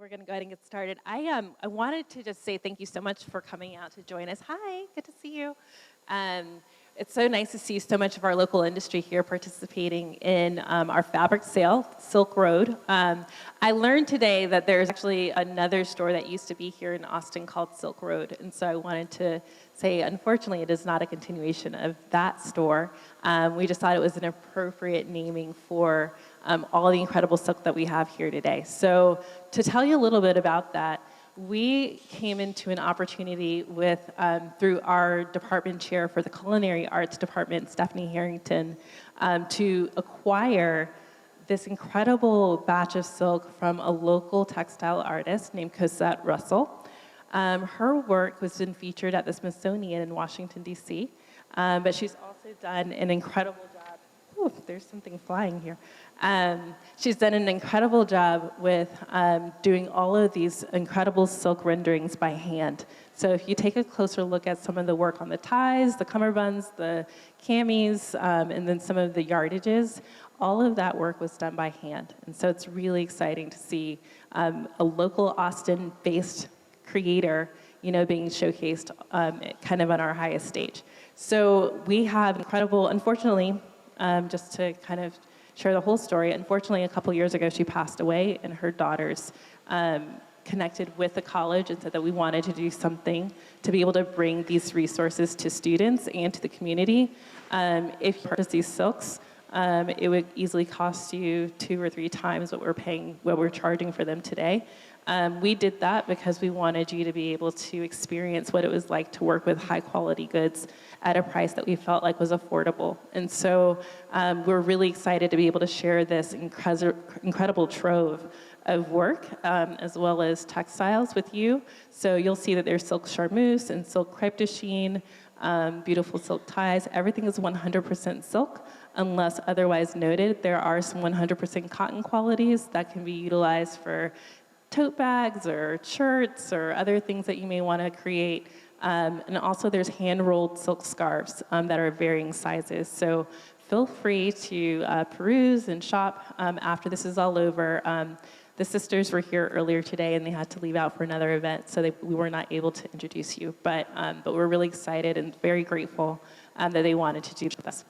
we're going to go ahead and get started. I wanted to just say thank you so much for coming out to join us. Hi, good to see you. It's so nice to see so much of our local industry here participating in our fabric sale, Silk Road. I learned today that there's actually another store that used to be here in Austin called Silk Road, and so I wanted to say, unfortunately, it is not a continuation of that store. We just thought it was an appropriate naming for all the incredible silk that we have here today. So to tell you a little bit about that, we came into an opportunity with, through our department chair for the Culinary Arts Department, Stephanie Harrington, to acquire this incredible batch of silk from a local textile artist named Cosette Russell. Her work was been featured at the Smithsonian in Washington, D.C., but she's also done an incredible job. Ooh, there's something flying here. She's done an incredible job with doing all of these incredible silk renderings by hand. So if you take a closer look at some of the work on the ties, the cummerbunds, the camis, and then some of the yardages, all of that work was done by hand. And so it's really exciting to see a local Austin-based creator, being showcased kind of on our highest stage. So we have incredible, unfortunately, just to kind of share the whole story, unfortunately, a couple years ago, she passed away, and her daughters connected with the college and said that we wanted to do something to be able to bring these resources to students and to the community. If you purchase these silks, it would easily cost you 2 or 3 times what we're charging for them today. We did that because we wanted you to be able to experience what it was like to work with high quality goods at a price that we felt like was affordable. And so we're really excited to be able to share this incredible trove of work as well as textiles with you. So you'll see that there's silk charmeuse and silk crepe de chine, beautiful silk ties. Everything is 100% silk. Unless otherwise noted, there are some 100% cotton qualities that can be utilized for tote bags or shirts or other things that you may want to create. And also there's hand-rolled silk scarves that are varying sizes. So feel free to peruse and shop after this is all over. The sisters were here earlier today and they had to leave out for another event, so we were not able to introduce you. But we're really excited and very grateful that they wanted to do this.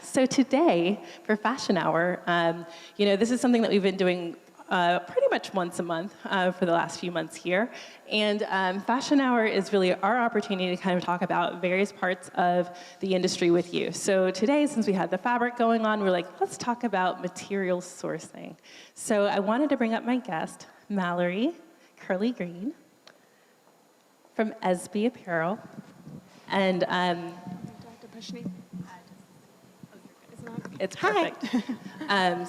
So today, for Fashion Hour, this is something that we've been doing pretty much once a month for the last few months here. And Fashion Hour is really our opportunity to kind of talk about various parts of the industry with you. So today, since we had the fabric going on, we're like, let's talk about material sourcing. So I wanted to bring up my guest, Mallory Curlee-Green from SB Apparel. And do I have to push me? It's perfect.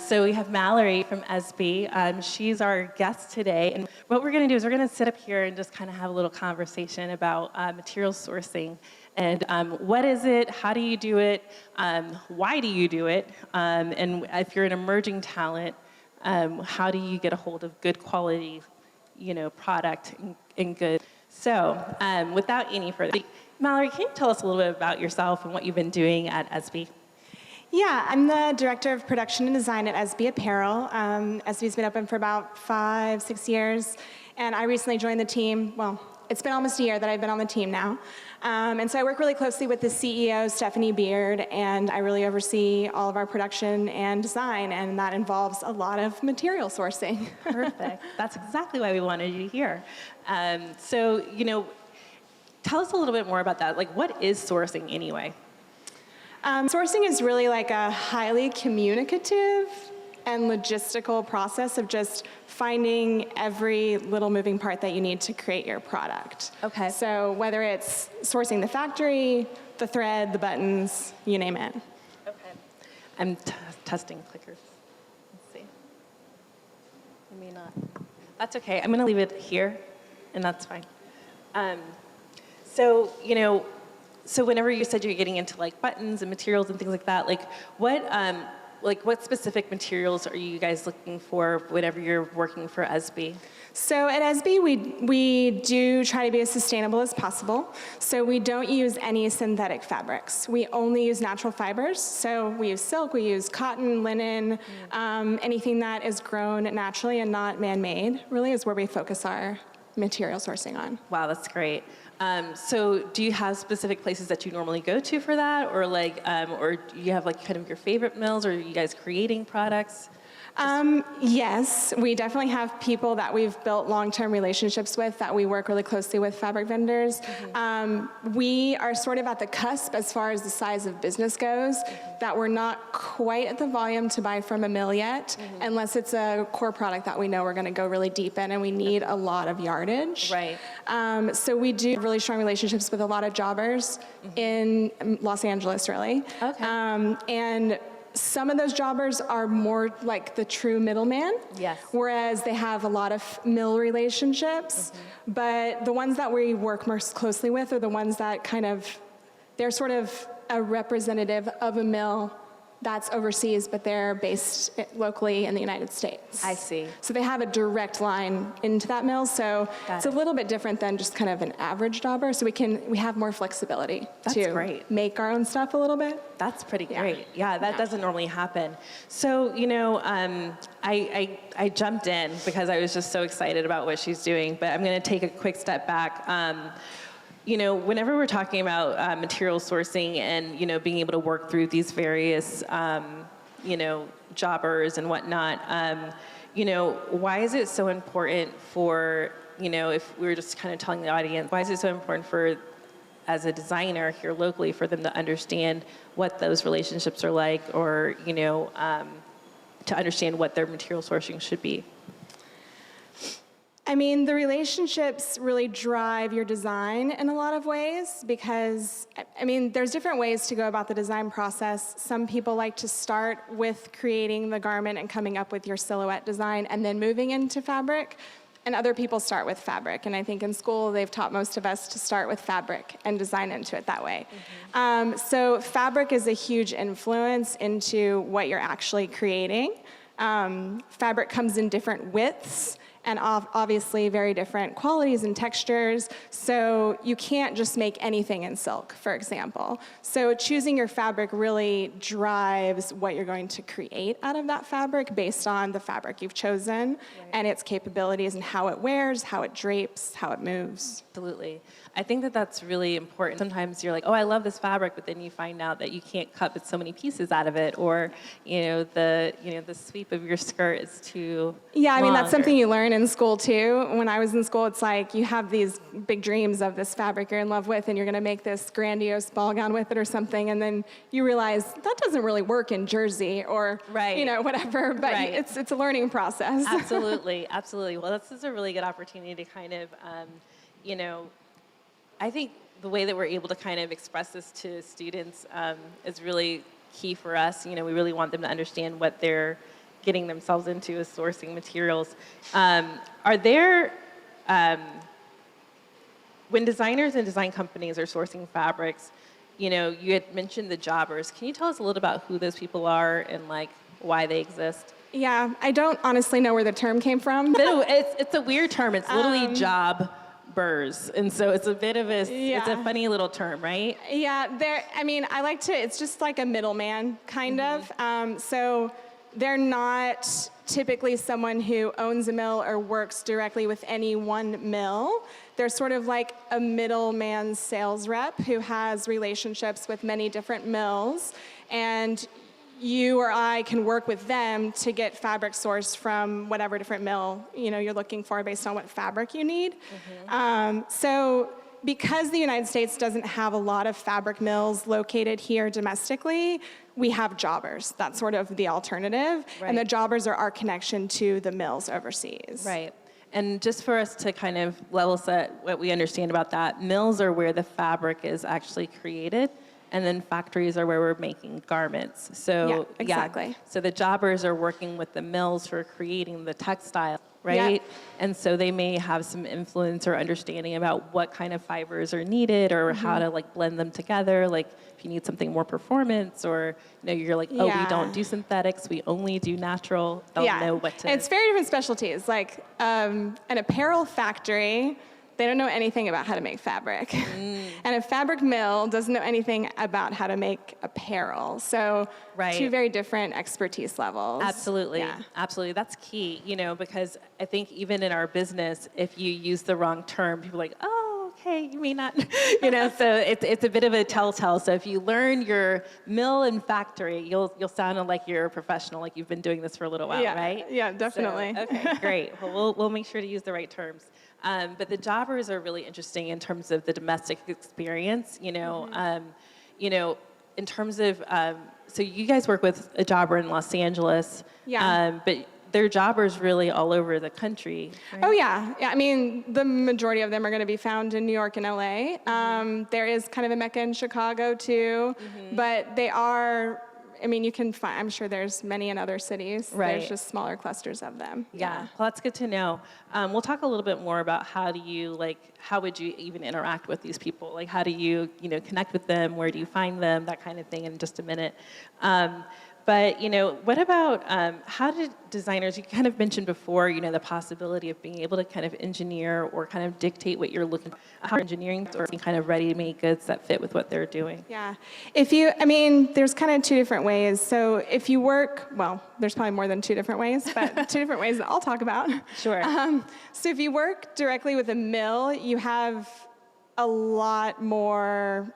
So we have Mallory from SB. She's our guest today. And what we're going to do is we're going to sit up here and just kind of have a little conversation about material sourcing. And what is it? How do you do it? Why do you do it? And if you're an emerging talent, how do you get a hold of good quality, product and good? So without any further ado, Mallory, can you tell us a little bit about yourself and what you've been doing at SB? Yeah, I'm the Director of Production and Design at SB Apparel. SB's been open for about 5-6 years, and I recently joined the team. Well, it's been almost a year that I've been on the team now. And so I work really closely with the CEO, Stephanie Beard, and I really oversee all of our production and design, and that involves a lot of material sourcing. Perfect. That's exactly why we wanted you here. So, tell us a little bit more about that. Like, what is sourcing anyway? Sourcing is really like a highly communicative and logistical process of just finding every little moving part that you need to create your product. Okay. So whether it's sourcing the factory, the thread, the buttons, you name it. Okay. I'm testing clickers. Let's see. I may not. That's okay. I'm going to leave it here, and that's fine. So whenever you said you're getting into like buttons and materials and things like that, like what like what specific materials are you guys looking for whenever you're working for SB? So at SB, we do try to be as sustainable as possible. So we don't use any synthetic fabrics. We only use natural fibers. So we use silk, we use cotton, linen, anything that is grown naturally and not man-made really is where we focus our material sourcing on. Wow, that's great. So do you have specific places that you normally go to for that? Or like, or do you have like kind of your favorite mills, or are you guys creating products? Yes, we definitely have people that we've built long-term relationships with that we work really closely with fabric vendors. We are sort of at the cusp as far as the size of business goes, that we're not quite at the volume to buy from a mill yet, unless it's a core product that we know we're going to go really deep in and we need a lot of yardage. Right. So we do have really strong relationships with a lot of jobbers in Los Angeles, really. Okay. And some of those jobbers are more like the true middleman, Yes. whereas they have a lot of mill relationships. But the ones that we work most closely with are the ones that kind of, they're sort of a representative of a mill that's overseas, but they're based locally in the United States. I see. So they have a direct line into that mill, so Got it's a it. little bit different than just kind of an average jobber, so we have more flexibility That's to great. make our own stuff a little bit. That's pretty Yeah. great. Yeah, that doesn't normally happen. So, you know, I jumped in because I was just so excited about what she's doing, but I'm going to take a quick step back. You know, whenever we're talking about material sourcing and, you know, being able to work through these various, you know, jobbers and whatnot, you know, why is it so important for, you know, if we were just kind of telling the audience, why is it so important for, as a designer here locally, for them to understand what those relationships are like, or, you know, to understand what their material sourcing should be? I mean, the relationships really drive your design in a lot of ways because, I mean, there's different ways to go about the design process. Some people like to start with creating the garment and coming up with your silhouette design and then moving into fabric. And other people start with fabric. And I think in school, they've taught most of us to start with fabric and design into it that way. So fabric is a huge influence into what you're actually creating. Fabric comes in different widths and obviously very different qualities and textures. So you can't just make anything in silk, for example. So choosing your fabric really drives what you're going to create out of that fabric based on the fabric you've chosen and its capabilities and how it wears, how it drapes, how it moves. Absolutely. I think that that's really important. Sometimes you're like, oh, I love this fabric, but then you find out that you can't cut but so many pieces out of it, or the sweep of your skirt is too Yeah, I mean, that's long, something or- you learn in school too. When I was in school, it's like you have these big dreams of this fabric you're in love with, and you're going to make this grandiose ball gown with it or something, and then you realize that doesn't really work in Jersey or Right. Whatever. But Right. it's a learning process. Absolutely, absolutely. Well, this is a really good opportunity to kind of, I think the way that we're able to kind of express this to students is really key for us. You know, we really want them to understand what they're getting themselves into as sourcing materials. Are there, when designers and design companies are sourcing fabrics, you had mentioned the jobbers. Can you tell us a little about who those people are and like why they exist? Yeah, I don't honestly know where the term came from. It's a weird term. It's literally jobbers, and so it's a bit of it's a funny little term, right? Yeah, it's just like a middleman, kind of. So they're not typically someone who owns a mill or works directly with any one mill. They're sort of like a middleman sales rep who has relationships with many different mills, and you or I can work with them to get fabric sourced from whatever different mill you're looking for based on what fabric you need. So because the United States doesn't have a lot of fabric mills located here domestically, we have jobbers. That's sort of the alternative. Right. And the jobbers are our connection to the mills overseas. Right. And just for us to kind of level set what we understand about that, mills are where the fabric is actually created, and then factories are where we're making garments. So Yeah, exactly. so the jobbers are working with the mills for creating the textile, right? Yep. And so they may have some influence or understanding about what kind of fibers are needed or how to like blend them together. Like if you need something more performance, or you're like, oh, we Yeah. don't do synthetics, we only do natural. They'll know what to. And it's very different specialties. Like an apparel factory, they don't know anything about how to make fabric. And a fabric mill doesn't know anything about how to make apparel. So two very different expertise levels. Absolutely. Yeah. Absolutely. That's key, because I think even in our business, if you use the wrong term, people are like, oh, okay, you may not, so it's a bit of a telltale. So if you learn your mill and factory, you'll sound like you're a professional, like you've been doing this for a little while, right? Yeah, definitely. So, okay, great. Well, we'll make sure to use the right terms. But the jobbers are really interesting in terms of the domestic experience, in terms of, so you guys work with a jobber in Los Angeles, but there are jobbers really all over the country. Right? Oh, yeah. I mean, the majority of them are going to be found in New York and LA. There is kind of a mecca in Chicago, too. But they are, you can find, I'm sure there's many in other cities. Right. There's just smaller clusters of them. Yeah. Well, that's good to know. We'll talk a little bit more about how would you even interact with these people? Like, how do you, connect with them? Where do you find them? That kind of thing in just a minute. But, what about how did designers, you kind of mentioned before, the possibility of being able to kind of engineer or kind of dictate what you're looking for, how engineering or kind of ready-made goods that fit with what they're doing? Yeah. There's kind of two different ways. So if you work, well, there's probably more than two different ways, but two different ways that I'll talk about. Sure. So if you work directly with a mill, you have a lot more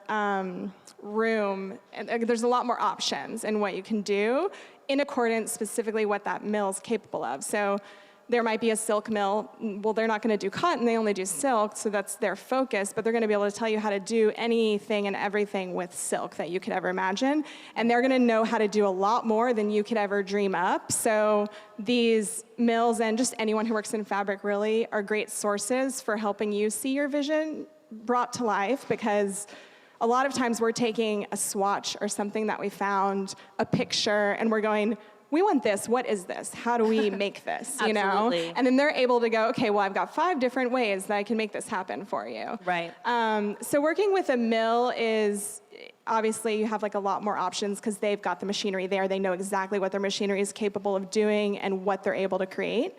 room, and there's a lot more options in what you can do in accordance specifically what that mill's capable of. So there might be a silk mill. Well, they're not going to do cotton, they only do silk, so that's their focus, but they're going to be able to tell you how to do anything and everything with silk that you could ever imagine, and they're going to know how to do a lot more than you could ever dream up. So these mills, and just anyone who works in fabric really, are great sources for helping you see your vision brought to life, because a lot of times we're taking a swatch or something that we found, a picture, and we're going, we want this, what is this? How do we make this, Absolutely. And then they're able to go, okay, well, I've got 5 different ways that I can make this happen for you. Right. So working with a mill is, obviously, you have like a lot more options because they've got the machinery there. They know exactly what their machinery is capable of doing and what they're able to create.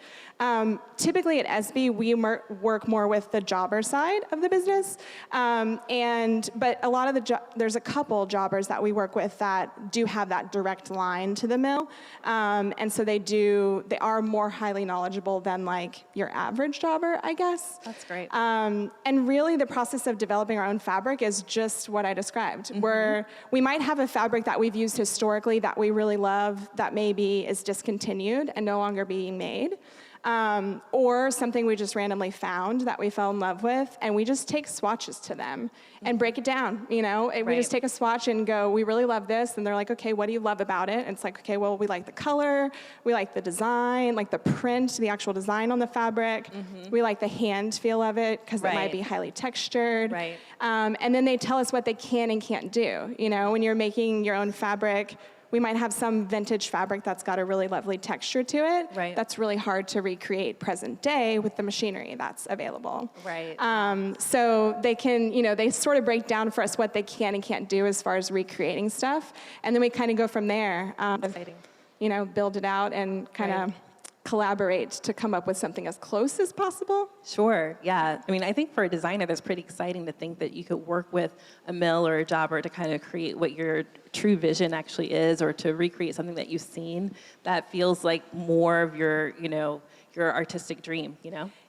Typically at SB, we work more with the jobber side of the business. But a lot of there's a couple jobbers that we work with that do have that direct line to the mill. And so they are more highly knowledgeable than like your average jobber, I guess. That's great. And really the process of developing our own fabric is just what I described. We might have a fabric that we've used historically that we really love that maybe is discontinued and no longer being made. Or something we just randomly found that we fell in love with, and we just take swatches to them and break it down, We just take a swatch and go, we really love this, and they're like, okay, what do you love about it? And it's like, okay, well, we like the color, we like the design, like the print, the actual design on the fabric, we like the hand feel of it, because it might be highly textured. Right. And then they tell us what they can and can't do, when you're making your own fabric. We might have some vintage fabric that's got a really lovely texture to it. Right. That's really hard to recreate present day with the machinery that's available. Right. So they can, they sort of break down for us what they can and can't do as far as recreating stuff. And then we kind of go from there. Exciting. Build it out and kind of collaborate to come up with something as close as possible. Sure, yeah. I think for a designer, that's pretty exciting to think that you could work with a mill or a jobber to kind of create what your true vision actually is, or to recreate something that you've seen that feels like more of your, your artistic dream,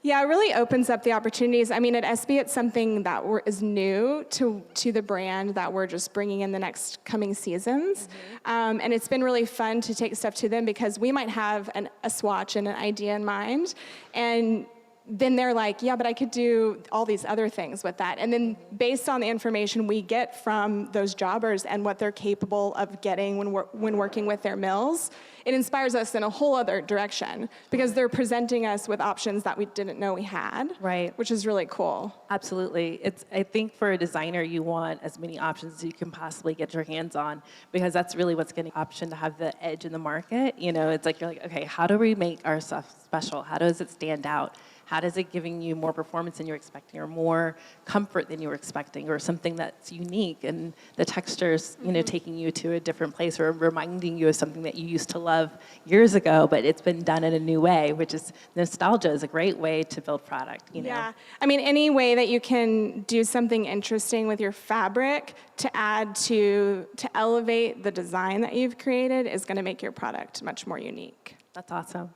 Yeah, it really opens up the opportunities. At SB, it's something that is new to the brand that we're just bringing in the next coming seasons. And it's been really fun to take stuff to them, because we might have a swatch and an idea in mind, and then they're like, yeah, but I could do all these other things with that. And then based on the information we get from those jobbers and what they're capable of getting when working with their mills, it inspires us in a whole other direction because they're presenting us with options that we didn't know we had, Right. which is really cool. Absolutely. I think for a designer, you want as many options as you can possibly get your hands on, because that's really what's getting option to have the edge in the market. It's like, you're like, okay, how do we make our stuff special? How does it stand out? How does it giving you more performance than you were expecting, or more comfort than you were expecting, or something that's unique, and the textures, taking you to a different place, or reminding you of something that you used to love years ago, but it's been done in a new way, which is nostalgia is a great way to build product, Yeah, I mean, any way that you can do something interesting with your fabric to add to elevate the design that you've created is going to make your product much more unique. That's awesome.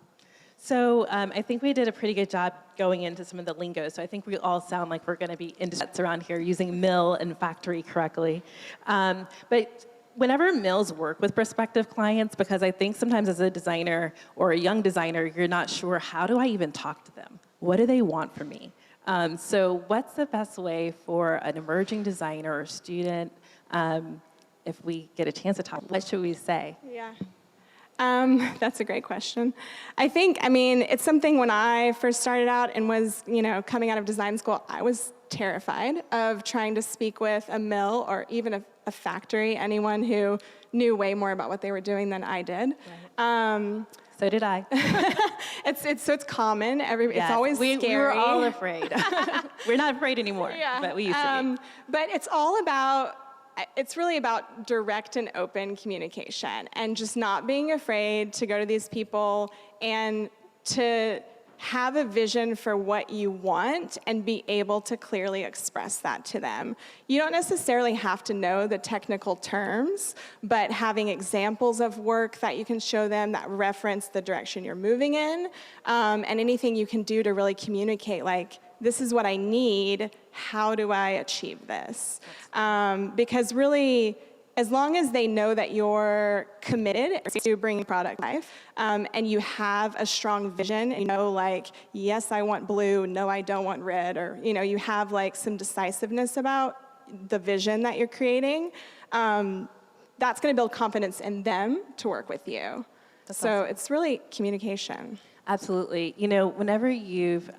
So I think we did a pretty good job going into some of the lingo. So I think we all sound like we're going to be industry around here using mill and factory correctly. But whenever mills work with prospective clients, because I think sometimes as a designer or a young designer, you're not sure, how do I even talk to them? What do they want from me? So what's the best way for an emerging designer or student, if we get a chance to talk, what should we say? Yeah. That's a great question. I mean, it's something when I first started out and was, coming out of design school, I was terrified of trying to speak with a mill or even a factory, anyone who knew way more about what they were doing than I did. Right. So did I. It's common. Yes. It's always scary. We were all afraid. We're not afraid anymore, but we used to be. But it's really about direct and open communication and just not being afraid to go to these people and to have a vision for what you want and be able to clearly express that to them. You don't necessarily have to know the technical terms, but having examples of work that you can show them that reference the direction you're moving in, and anything you can do to really communicate, like, this is what I need, how do I achieve this? Because really, as long as they know that you're committed to bringing product to life, and you have a strong vision, and like, yes, I want blue, no, I don't want red, or you have like some decisiveness about the vision that you're creating, that's going to build confidence in them to work with you. That's so awesome. It's really communication. Absolutely. Whenever you've,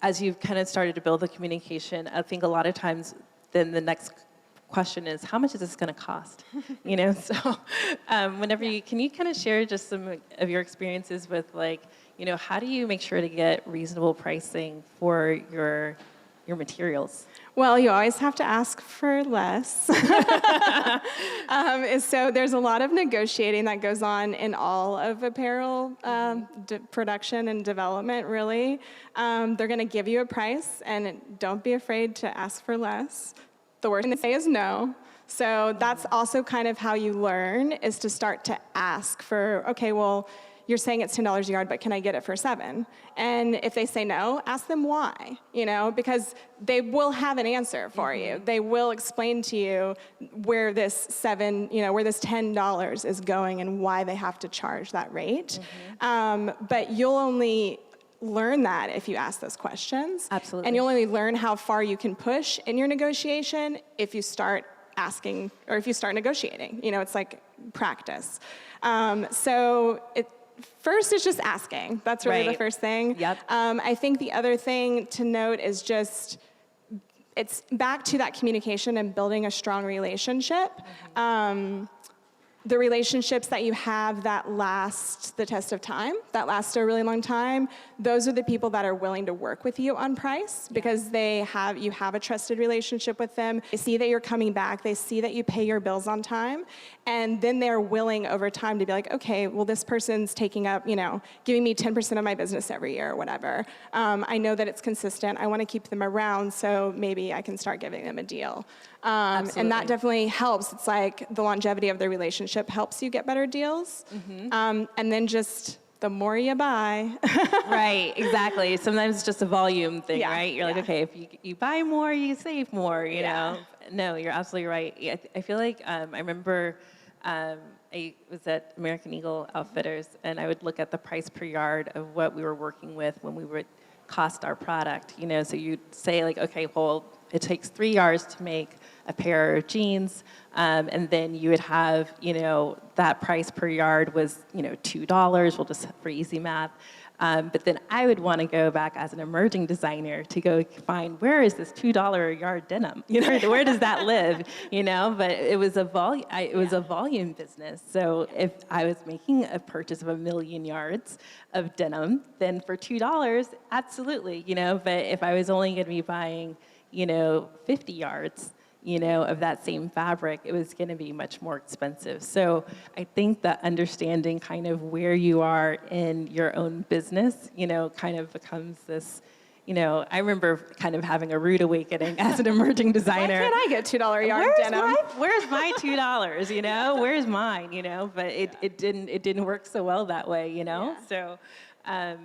as you've kind of started to build the communication, I think a lot of times then the next question is, how much is this going to cost? So whenever can you kind of share just some of your experiences with, like, how do you make sure to get reasonable pricing for your materials? Well, you always have to ask for less. So there's a lot of negotiating that goes on in all of apparel production and development, really. They're going to give you a price, and don't be afraid to ask for less. The worst thing they say is no. So that's also kind of how you learn, is to start to ask for, okay, well, you're saying it's $10 a yard, but can I get it for $7? And if they say no, ask them why, because they will have an answer for you. They will explain to you where this where this $10 is going and why they have to charge that rate. But you'll only learn that if you ask those questions. Absolutely. And you'll only learn how far you can push in your negotiation if you start asking, or if you start negotiating. It's like practice. First is just asking. That's really the first thing. Yep. I think the other thing to note is just, it's back to that communication and building a strong relationship. The relationships that you have that last the test of time, that last a really long time, those are the people that are willing to work with you on price, because you have a trusted relationship with them. They see that you're coming back. They see that you pay your bills on time. And then they're willing over time to be like, okay, well, this person's taking up, giving me 10% of my business every year or whatever. I know that it's consistent. I want to keep them around, so maybe I can start giving them a deal. And that definitely helps. It's like the longevity of the relationship helps you get better deals. And then just the more you buy. Right, exactly. Sometimes it's just a volume thing, right? You're like, okay, if you buy more, you save more, you know? No, you're absolutely right. I feel like I remember I was at American Eagle Outfitters, and I would look at the price per yard of what we were working with when we would cost our product, so you'd say like, okay, well, it takes 3 yards to make a pair of jeans, and then you would have, that price per yard was, $2, we'll just, for easy math. But then I would want to go back as an emerging designer to go find, where is this $2 a yard denim? Where does that live? But it was a volume business. So if I was making a purchase of 1 million yards of denim, then for $2, absolutely, But if I was only going to be buying, 50 yards, of that same fabric, it was going to be much more expensive. So I think that understanding kind of where you are in your own business, kind of becomes this, I remember kind of having a rude awakening as an emerging designer. Why can't I get $2 yard denim? Where's my $2? Where's mine? But it didn't work so well that way, Yeah. So.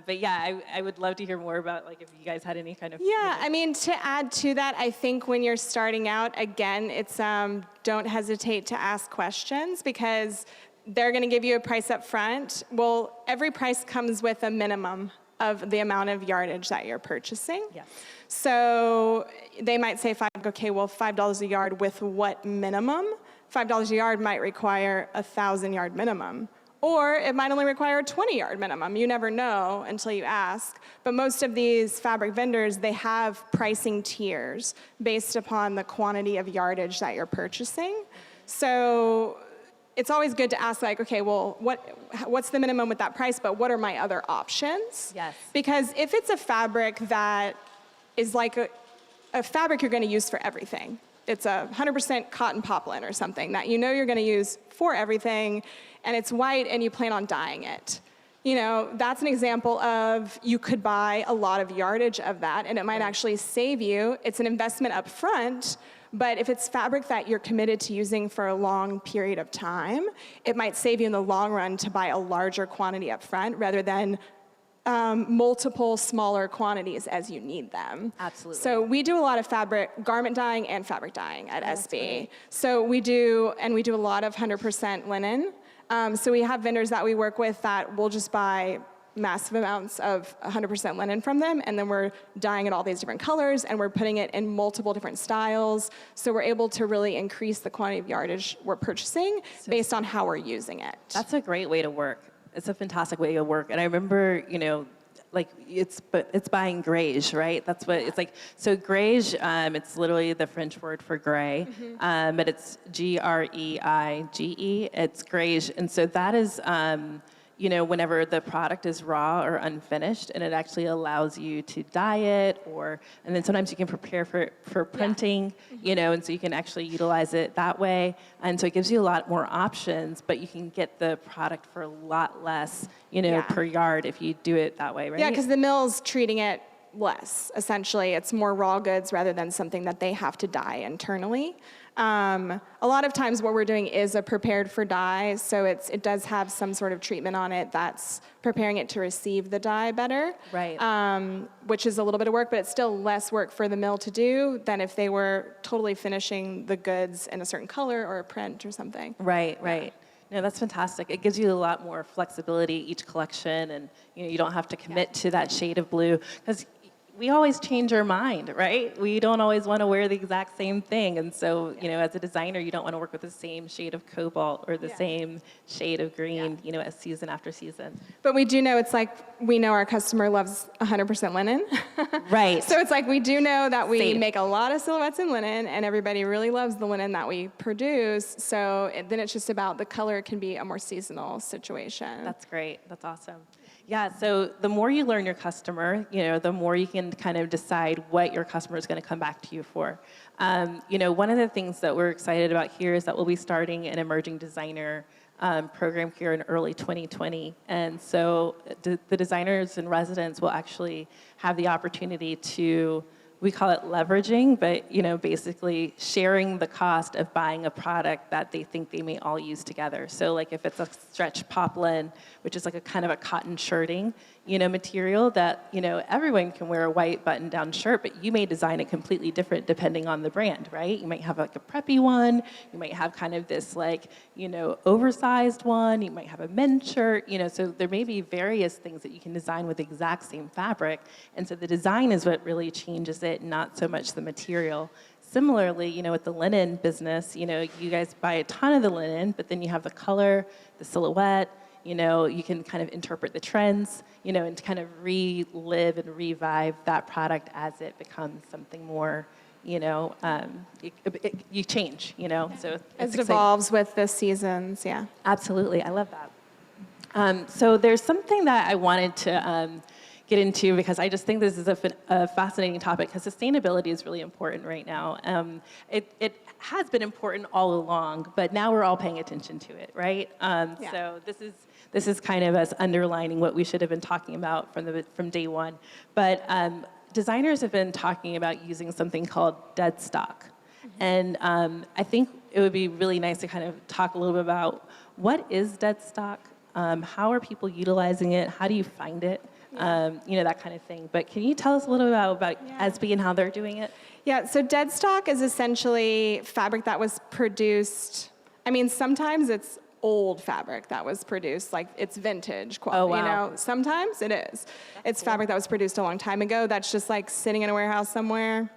But yeah, I would love to hear more about like if you guys had any kind of. Yeah, I mean, to add to that, I think when you're starting out, again, it's don't hesitate to ask questions because they're going to give you a price up front. Well, every price comes with a minimum of the amount of yardage that you're purchasing. Yes. So they might say, okay, well, $5 a yard with what minimum? $5 a yard might require a 1,000-yard minimum. Or it might only require a 20-yard minimum. You never know until you ask. But most of these fabric vendors, they have pricing tiers based upon the quantity of yardage that you're purchasing. So it's always good to ask, like, okay, well, what's the minimum with that price, but what are my other options? Yes. Because if it's a fabric that is like a fabric you're going to use for everything, it's a 100% cotton poplin or something that you're going to use for everything, and it's white and you plan on dyeing it. That's an example of you could buy a lot of yardage of that, and it might actually save you. It's an investment up front, but if it's fabric that you're committed to using for a long period of time, it might save you in the long run to buy a larger quantity up front rather than multiple smaller quantities as you need them. Absolutely. So we do a lot of garment dyeing and fabric dyeing at SB. So we do a lot of 100% linen. So we have vendors that we work with that will just buy massive amounts of 100% linen from them, and then we're dyeing it all these different colors, and we're putting it in multiple different styles. So we're able to really increase the quantity of yardage we're purchasing based on how we're using it. That's a great way to work. It's a fantastic way to work. And I remember, like it's buying greige, right? That's what it's like. So greige, it's literally the French word for gray, but it's Greige. It's greige, and so that is, whenever the product is raw or unfinished, and it actually allows you to dye it, and then sometimes you can prepare for printing, and so you can actually utilize it that way. And so it gives you a lot more options, but you can get the product for a lot less, per yard if you do it that way, right? Yeah, because the mill's treating it less, essentially. It's more raw goods rather than something that they have to dye internally. A lot of times what we're doing is a prepared for dye, so it does have some sort of treatment on it that's preparing it to receive the dye better. Right. Which is a little bit of work, but it's still less work for the mill to do than if they were totally finishing the goods in a certain color or a print or something. Right. No, that's fantastic. It gives you a lot more flexibility each collection, and you don't have to commit to that shade of blue, because we always change our mind, right? We don't always want to wear the exact same thing. And so, as a designer, you don't want to work with the same shade of cobalt or the same shade of green, as season after season. But we do know we know our customer loves 100% linen. Right. So it's like we do know that we Same. make a lot of silhouettes in linen, and everybody really loves the linen that we produce. So then it's just about the color can be a more seasonal situation. That's great. That's awesome. Yeah, so the more you learn your customer, the more you can kind of decide what your customer is going to come back to you for. One of the things that we're excited about here is that we'll be starting an emerging designer program here in early 2020. And so the designers and residents will actually have the opportunity to, we call it leveraging, but basically sharing the cost of buying a product that they think they may all use together. So like if it's a stretch poplin, which is like a kind of a cotton shirting, material that, everyone can wear a white button-down shirt, but you may design it completely different depending on the brand, right? You might have like a preppy one, you might have kind of this like, oversized one, you might have a men's shirt, so there may be various things that you can design with the exact same fabric, and so the design is what really changes it, not so much the material. Similarly, with the linen business, you guys buy a ton of the linen, but then you have the color, the silhouette, you can kind of interpret the trends, and kind of relive and revive that product as it becomes something more, you change, so as it evolves with the seasons, yeah. Absolutely, I love that. So there's something that I wanted to get into because I just think this is a fascinating topic because sustainability is really important right now. It has been important all along, but now we're all paying attention to it, right? Yeah. So this is kind of us underlining what we should have been talking about from day one. But designers have been talking about using something called dead stock. And I think it would be really nice to kind of talk a little bit about what is dead stock, how are people utilizing it, how do you find it, that kind of thing. But can you tell us a little bit about ASB and how they're doing it? Yeah, so dead stock is essentially fabric that was produced, sometimes it's old fabric that was produced, like it's vintage quality, Oh, wow. Sometimes it is. It's cool. fabric that was produced a long time ago that's just like sitting in a warehouse somewhere,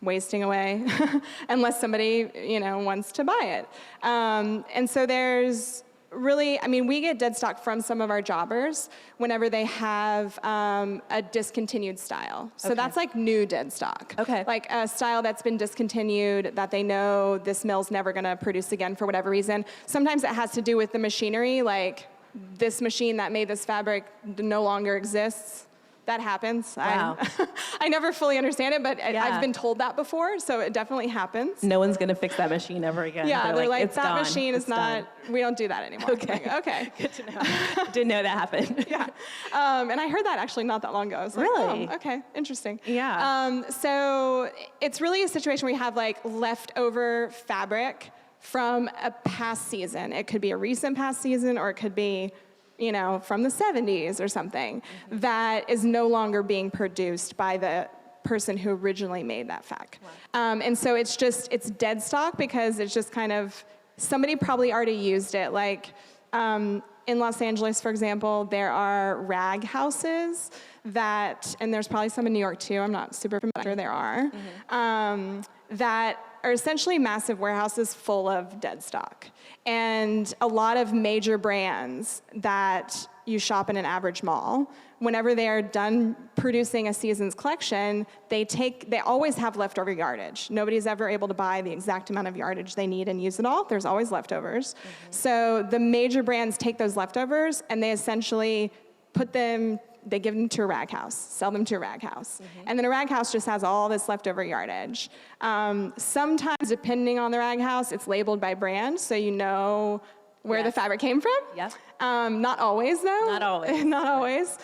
wasting away, unless somebody, wants to buy it. And so there's really, we get dead stock from some of our jobbers whenever they have a discontinued style. So that's like new dead stock. Okay. Like a style that's been discontinued that they know this mill's never gonna produce again for whatever reason. Sometimes it has to do with the machinery, like this machine that made this fabric no longer exists. That happens. Wow. I never fully understand it, but I've been told that before, so it definitely happens. No one's going to fix that machine ever again. Yeah, they're like it's that gone. machine is It's not, done. we don't do that anymore. Okay. Like, okay. Good to know. Didn't know that happened. Yeah. And I heard that actually not that long ago. I was like, Really? oh, okay, interesting. Yeah. So it's really a situation where you have like leftover fabric from a past season. It could be a recent past season, or it could be from the 70s or something that is no longer being produced by the person who originally made that fabric. Wow. And so it's dead stock because it's just kind of, somebody probably already used it. Like in Los Angeles, for example, there are rag houses that, and there's probably some in New York too, I'm not super familiar, there are, that are essentially massive warehouses full of dead stock. And a lot of major brands that you shop in an average mall, whenever they are done producing a season's collection, they always have leftover yardage. Nobody's ever able to buy the exact amount of yardage they need and use it all. There's always leftovers. So the major brands take those leftovers and they essentially they give them to a rag house, sell them to a rag house. And then a rag house just has all this leftover yardage. Sometimes, depending on the rag house, it's labeled by brand, so you know where the fabric came from. Yep. Not always, though. Not always. Not always.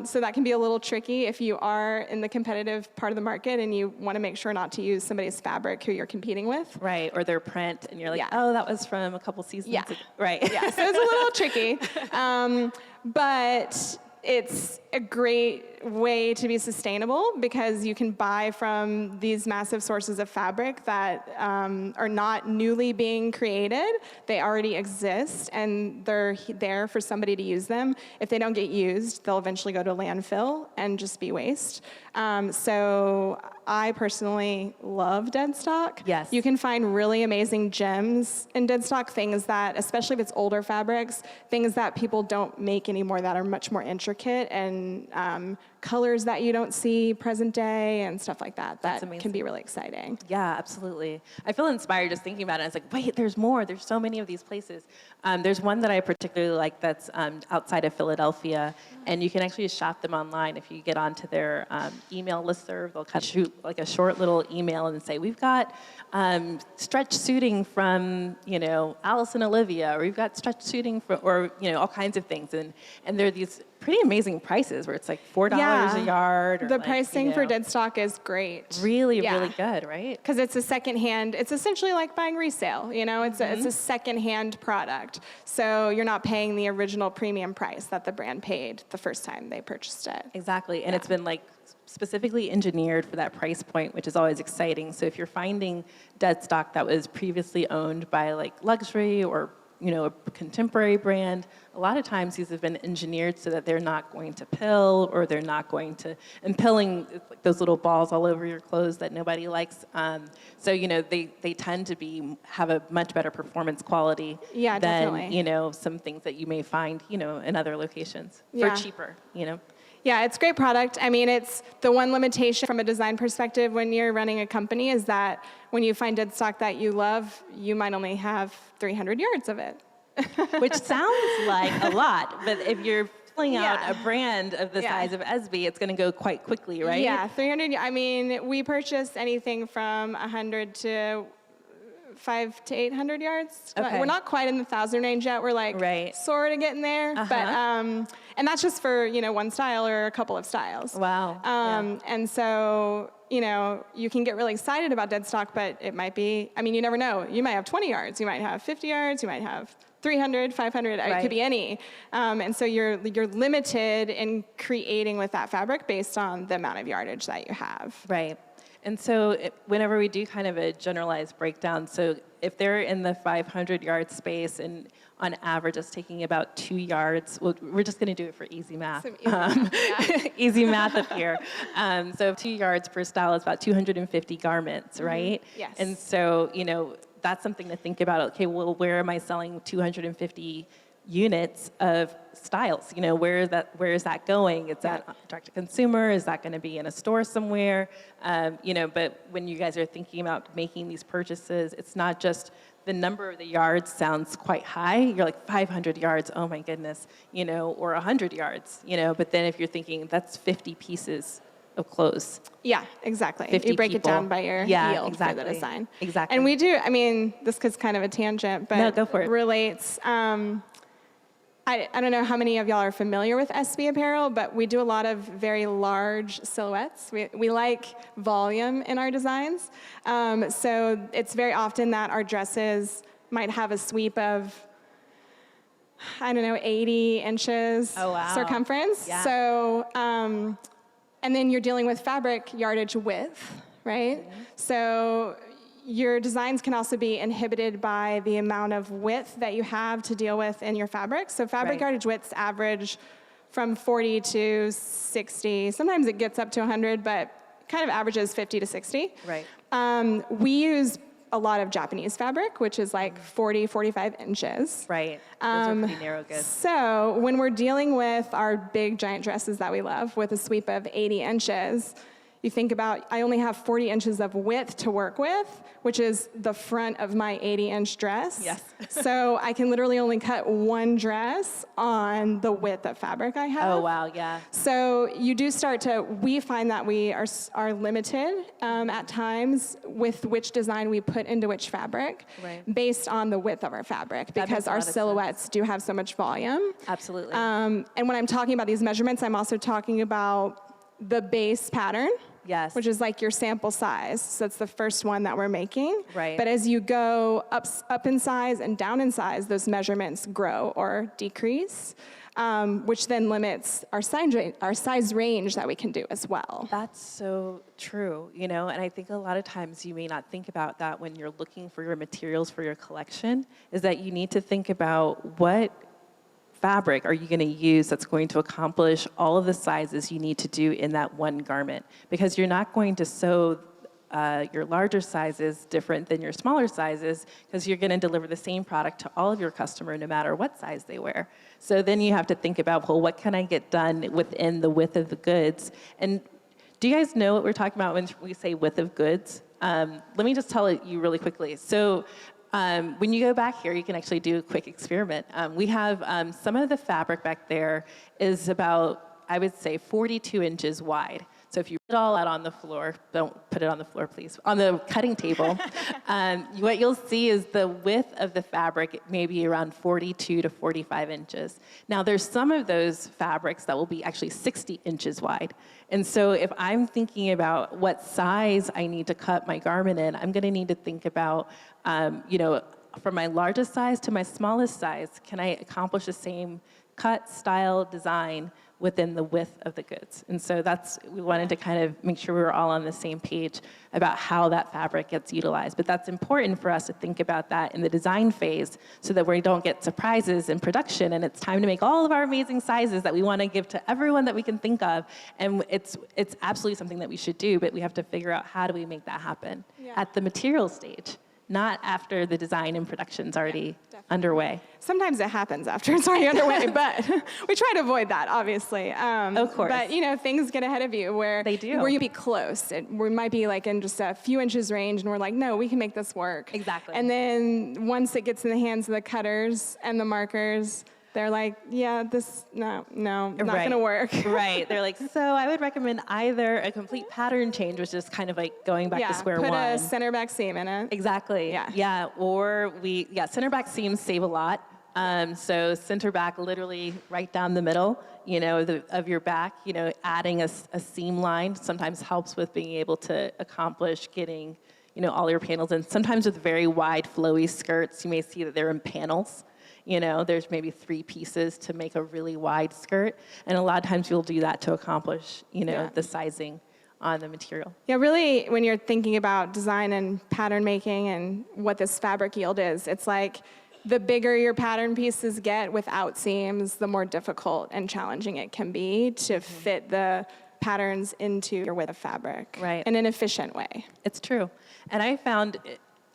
So that can be a little tricky if you are in the competitive part of the market and you want to make sure not to use somebody's fabric who you're competing with. Right, or their print, and you're like, oh, that was from a couple seasons ago. Right. Yeah, so it's a little tricky. But it's a great way to be sustainable because you can buy from these massive sources of fabric that are not newly being created. They already exist and they're there for somebody to use them. If they don't get used, they'll eventually go to landfill and just be waste. So I personally love dead stock. Yes. You can find really amazing gems in dead stock, things that, especially if it's older fabrics, things that people don't make anymore that are much more intricate and colors that you don't see present day and stuff like that. That can be really exciting. Yeah, absolutely. I feel inspired just thinking about it. It's like, wait, there's more. There's so many of these places. There's one that I particularly like that's outside of Philadelphia, and you can actually shop them online. If you get onto their email listserv, they'll kind of shoot like a short little email and say, we've got stretch suiting from, Alice and Olivia, or we've got stretch suiting for, or, all kinds of things. And there are these pretty amazing prices. prices where it's like $4 a yard. Or the like, pricing for dead stock is great. Really good, right? Because it's a secondhand, it's essentially like buying resale, it's a secondhand product. So you're not paying the original premium price that the brand paid the first time they purchased it. Exactly, and it's been like specifically engineered for that price point, which is always exciting. So if you're finding dead stock that was previously owned by like luxury or a contemporary brand, a lot of times these have been engineered so that they're not going to pill or they're not going to, and pilling, like those little balls all over your clothes that nobody likes. So, they tend to have a much better performance quality than, definitely. Some things that you may find, in other locations for cheaper, Yeah, it's a great product. I mean, it's the one limitation from a design perspective when you're running a company is that when you find dead stock that you love, you might only have 300 yards of it. Which sounds like a lot, but if you're filling out a brand of the size of SB, it's going to go quite quickly, right? Yeah, 300. I mean, we purchase anything from 100 to 500 to 800 yards. Okay. We're not quite in the 1,000 range yet. We're like sort of getting there, but and that's just for one style or a couple of styles. Wow. And so you can get really excited about dead stock, but it might be. I mean, you never know. You might have 20 yards. You might have 50 yards. You might have 300, 500. It could be any. And so you're limited in creating with that fabric based on the amount of yardage that you have. Right. And so whenever we do kind of a generalized breakdown, so if they're in the 500-yard space and on average it's taking about 2 yards, well, we're just going to do it for easy math. Easy math up here. So 2 yards per style is about 250 garments, right? Yes. And so, that's something to think about. Okay, well, where am I selling 250 units of styles? Where is that going? Is that direct to consumer? Is that going to be in a store somewhere? But when you guys are thinking about making these purchases, it's not just the number of the yards sounds quite high. You're like 500 yards, oh my goodness, or 100 yards, but then if you're thinking that's 50 pieces of clothes. Yeah, exactly. 50 you break people. it down by your yield for the design. Exactly. And we do, I mean, this is kind of a tangent, but no, go for it. Relates. I don't know how many of y'all are familiar with SB apparel, but we do a lot of very large silhouettes. We like volume in our designs. So it's very often that our dresses might have a sweep of, 80 inches circumference. Yeah. So, and then you're dealing with fabric yardage width, right? Mm-hmm. So your designs can also be inhibited by the amount of width that you have to deal with in your fabric. So fabric yardage widths average from 40 to 60. Sometimes it gets up to 100, but kind of averages 50 to 60. Right. We use a lot of Japanese fabric, which is like 40, 45 inches. Right. Those are pretty narrow goods. So when we're dealing with our big giant dresses that we love with a sweep of 80 inches, you think about, I only have 40 inches of width to work with, which is the front of my 80-inch dress. Yes. So I can literally only cut one dress on the width of fabric I have. Oh, wow, yeah. So you do we find that we are limited at times with which design we put into which fabric based on the width of our fabric, because our silhouettes do have so much volume. Absolutely. And when I'm talking about these measurements, I'm also talking about the base pattern. Yes. Which is like your sample size. So it's the first one that we're making. Right. But as you go up in size and down in size, those measurements grow or decrease, which then limits our size range that we can do as well. That's so true, and I think a lot of times you may not think about that when you're looking for your materials for your collection, is that you need to think about what fabric are you going to use that's going to accomplish all of the sizes you need to do in that one garment, because you're not going to sew your larger sizes different than your smaller sizes, because you're going to deliver the same product to all of your customer no matter what size they wear. So then you have to think about, well, what can I get done within the width of the goods? And do you guys know what we're talking about when we say width of goods? Let me just tell you really quickly. So when you go back here, you can actually do a quick experiment. We have some of the fabric back there is about, I would say, 42 inches wide. So if you put it all out on the floor, don't put it on the floor, please, on the cutting table, what you'll see is the width of the fabric may be around 42 to 45 inches. Now, there's some of those fabrics that will be actually 60 inches wide. And so if I'm thinking about what size I need to cut my garment in, I'm going to need to think about, from my largest size to my smallest size, can I accomplish the same cut, style, design within the width of the goods? And so we wanted to kind of make sure we were all on the same page about how that fabric gets utilized. But that's important for us to think about that in the design phase so that we don't get surprises in production and it's time to make all of our amazing sizes that we want to give to everyone that we can think of. And it's absolutely something that we should do, but we have to figure out how do we make that happen at the material stage, not after the design and production's already underway. Sometimes it happens after it's already underway, but we try to avoid that, obviously. Of course. But, things get ahead of you where they do. Where you be close. We might be like in just a few inches range, and we're like, no, we can make this work. Exactly. And then once it gets in the hands of the cutters and the markers, they're like, yeah, not going to work. Right. They're like, so I would recommend either a complete pattern change, which is kind of like going back to square one. Put a center back seam in it. Exactly. Yeah. Or center back seams save a lot. So center back literally right down the middle, of your back, adding a seam line sometimes helps with being able to accomplish getting, all your panels in. Sometimes with very wide flowy skirts, you may see that they're in panels. There's maybe 3 pieces to make a really wide skirt. And a lot of times you'll do that to accomplish, the sizing on the material. Yeah, really, when you're thinking about design and pattern making and what this fabric yield is, it's like the bigger your pattern pieces get without seams, the more difficult and challenging it can be to fit the patterns into your width of fabric in an efficient way. It's true. And I found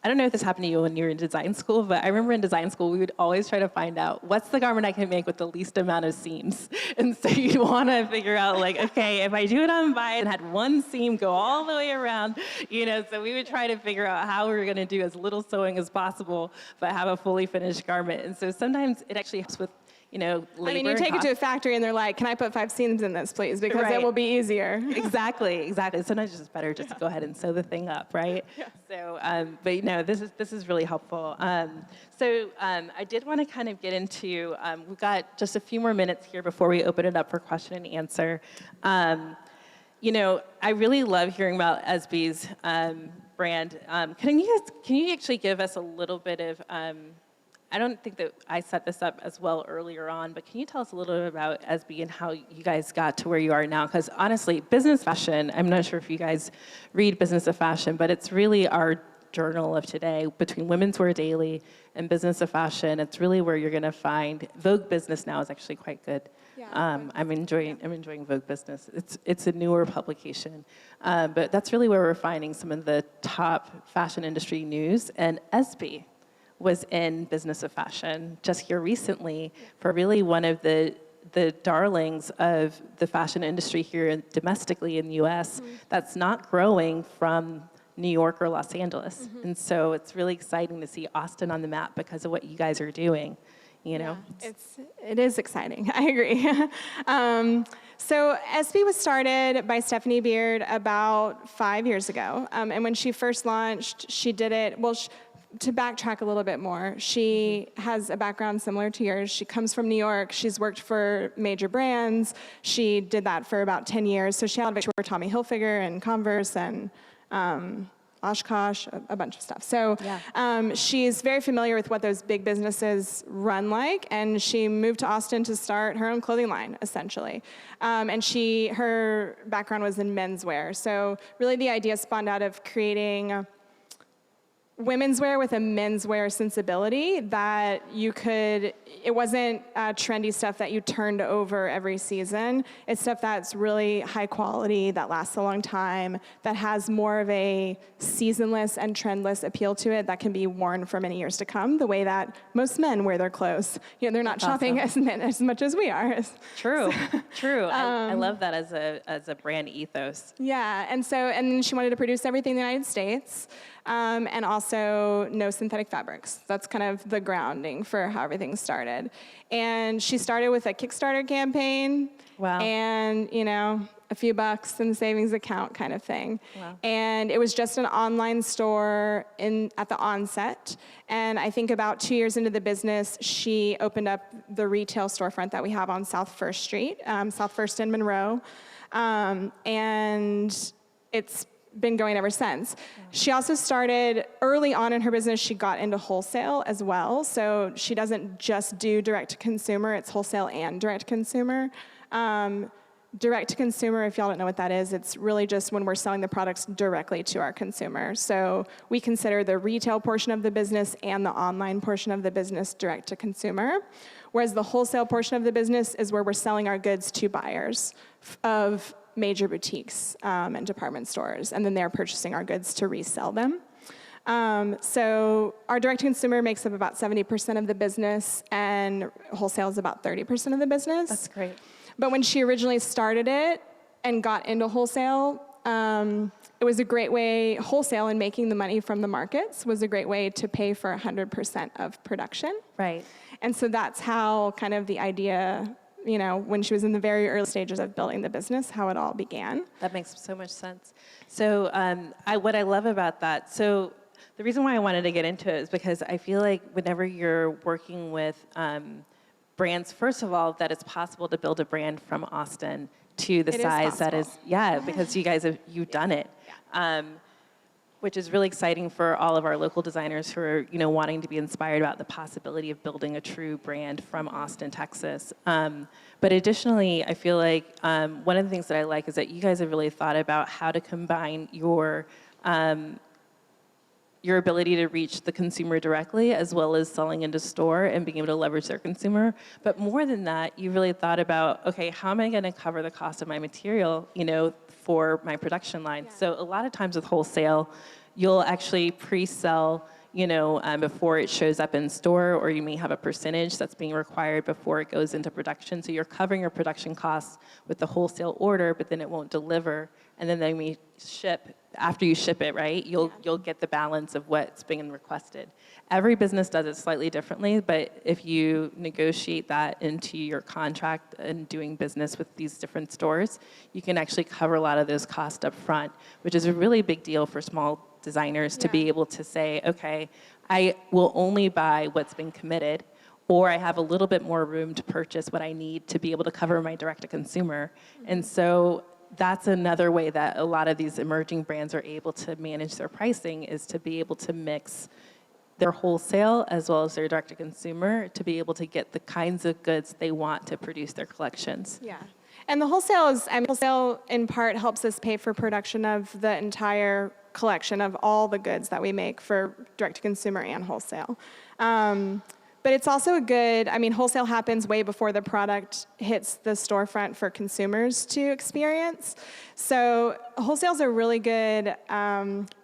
I don't know if this happened to you when you were in design school, but I remember in design school, we would always try to find out what's the garment I can make with the least amount of seams. And so you want to figure out okay, if I do it on bias and had one seam go all the way around, so we would try to figure out how we were going to do as little sewing as possible, but have a fully finished garment. And so sometimes it actually helps with labor. I mean, you take it to a factory and they're like, can I put 5 seams in this, please? Because it will be easier. Exactly. Sometimes it's just better just to go ahead and sew the thing up, right? Yeah. So, but this is really helpful. I did want to kind of get into, we've got just a few more minutes here before we open it up for question and answer. I really love hearing about SB's brand. Can you actually give us a little bit of, I don't think that I set this up as well earlier on, but can you tell us a little bit about SB and how you guys got to where you are now? Because honestly, business fashion, I'm not sure if you guys read Business of Fashion, but it's really our journal of today. Between Women's Wear Daily and Business of Fashion, it's really where you're going to find Vogue Business now is actually quite good. Yeah, I'm enjoying Vogue Business. It's a newer publication, but that's really where we're finding some of the top fashion industry news. And SB was in Business of Fashion just here recently for really one of the darlings of the fashion industry here domestically in the U.S. That's not growing from New York or Los Angeles. And so it's really exciting to see Austin on the map because of what you guys are doing. It is exciting. I agree. So SB was started by Stephanie Beard about 5 years ago. And when she first launched, she did it, to backtrack a little bit more, she has a background similar to yours. She comes from New York. She's worked for major brands. She did that for about 10 years. So she had for Tommy Hilfiger and Converse and Oshkosh, a bunch of stuff. So she's very familiar with what those big businesses run like, and she moved to Austin to start her own clothing line, essentially. And her background was in menswear. So really the idea spawned out of creating women's wear with a menswear sensibility that it wasn't trendy stuff that you turned over every season. It's stuff that's really high quality, that lasts a long time, that has more of a seasonless and trendless appeal to it that can be worn for many years to come, the way that most men wear their clothes. They're not shopping as much as we are. True. I love that as a brand ethos. Yeah, and then she wanted to produce everything in the United States. and also no synthetic fabrics. That's kind of the grounding for how everything started. And she started with a Kickstarter campaign. Wow. And, a few bucks in the savings account kind of thing. Wow. And it was just an online store at the onset. And I think about 2 years into the business, she opened up the retail storefront that we have on South 1st Street, South 1st and Monroe. And it's been going ever since. Yeah. She also started early on in her business, she got into wholesale as well. So she doesn't just do direct to consumer, it's wholesale and direct to consumer. Direct to consumer, if y'all don't know what that is, it's really just when we're selling the products directly to our consumer. So we consider the retail portion of the business and the online portion of the business direct to consumer, whereas the wholesale portion of the business is where we're selling our goods to buyers of major boutiques and department stores, and then they're purchasing our goods to resell them. So our direct to consumer makes up about 70% of the business, and wholesale is about 30% of the business. That's great. But when she originally started it and got into wholesale, it was a great way, wholesale and making the money from the markets was a great way to pay for 100% of production. Right. And so that's how kind of the idea, when she was in the very early stages of building the business, how it all began. That makes so much sense. So what I love about that, so the reason why I wanted to get into it is because I feel like whenever you're working with brands, first of all, that it's possible to build a brand from Austin to the size that is, because you've done it, which is really exciting for all of our local designers who are, wanting to be inspired about the possibility of building a true brand from Austin, Texas. But additionally, I feel like one of the things that I like is that you guys have really thought about how to combine your ability to reach the consumer directly, as well as selling into store and being able to leverage their consumer. But more than that, you really thought about, okay, how am I gonna cover the cost of my material, for my production line? Yeah. So a lot of times with wholesale, you'll actually pre-sell, before it shows up in store, or you may have a percentage that's being required before it goes into production. So you're covering your production costs with the wholesale order, but then it won't deliver. And then they may ship, after you ship it, right? You'll get the balance of what's being requested. Every business does it slightly differently, but if you negotiate that into your contract and doing business with these different stores, you can actually cover a lot of those costs up front, which is a really big deal for small designers to be able to say, okay, I will only buy what's been committed, or I have a little bit more room to purchase what I need to be able to cover my direct-to-consumer. Mm-hmm. And so that's another way that a lot of these emerging brands are able to manage their pricing, is to be able to mix their wholesale as well as their direct-to-consumer to be able to get the kinds of goods they want to produce their collections. Yeah. And the wholesale in part helps us pay for production of the entire collection of all the goods that we make for direct-to-consumer and wholesale. But it's also wholesale happens way before the product hits the storefront for consumers to experience. So wholesale's a really good